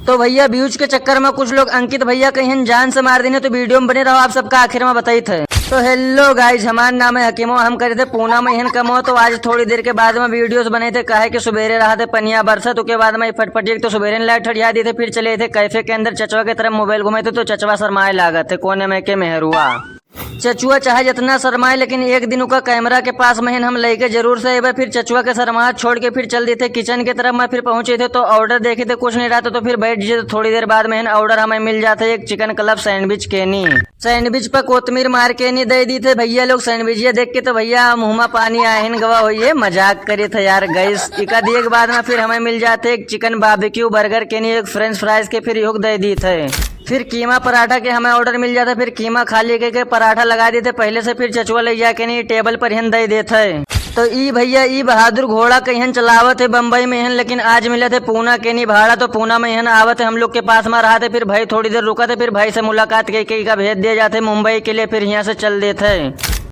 तो भैया व्यूज के चक्कर में कुछ लोग अंकित भैया कहीं जान से मार देने, तो वीडियो में बने रहो, आप सबका आखिर में बताई थे। तो हेलो गाइज, हमारा नाम है हकीमो, हम करे थे पूना में हन कमो। तो आज थोड़ी देर के बाद में वीडियोस बने थे, कहे कि सुबेरे रहा थे पनिया बरसा, तो के बाद में फटफटी तो सुबेरे लाइट हटिया दी थे। फिर चले थे कैफे के अंदर, चचवा की तरफ मोबाइल घुमे थे, तो चचवा शरमाए लागत थे कोने में के मेहरुआ। चचुआ चाहे जितना शरमाए, लेकिन एक दिन उनका कैमरा के पास में हम लेके जरूर से एक फिर चचुआ के शरमाहट छोड़ के फिर चल दिए थे किचन की तरफ में। फिर पहुंचे थे तो ऑर्डर देखे थे, कुछ नहीं रहा था, तो फिर बैठ गए। तो थोड़ी देर बाद में ऑर्डर हमें मिल जाता है एक चिकन क्लब सैंडविच केनी। सैंडविच पर कोतमीर मार के नहीं दे दी थे भैया लोग। सैंडविच देख के तो भैया मुँह में पानी आए गवा हुई, मजाक करे थे यार गैस। इका दिए के बाद में फिर हमें मिल जाते एक चिकन बारबेक्यू बर्गर के नहीं, एक फ्रेंच फ्राइज के फिर योग दे दी थे। फिर कीमा पराठा के हमें ऑर्डर मिल जाता, फिर कीमा खा लेके के पराठा लगा देते पहले से। फिर चचुआ ले जाके नहीं टेबल पर हन दे देते। तो ई भैया ई बहादुर घोड़ा कहीं चलावत है बम्बई में हन, लेकिन आज मिले थे पूना के नहीं भाड़ा। तो पूना में हन आवत है हम लोग के पास में रहा थे। फिर भाई थोड़ी देर रुका थे, फिर भाई से मुलाकात के का भेज दिए जाते मुंबई के लिए, फिर यहाँ से चल देते।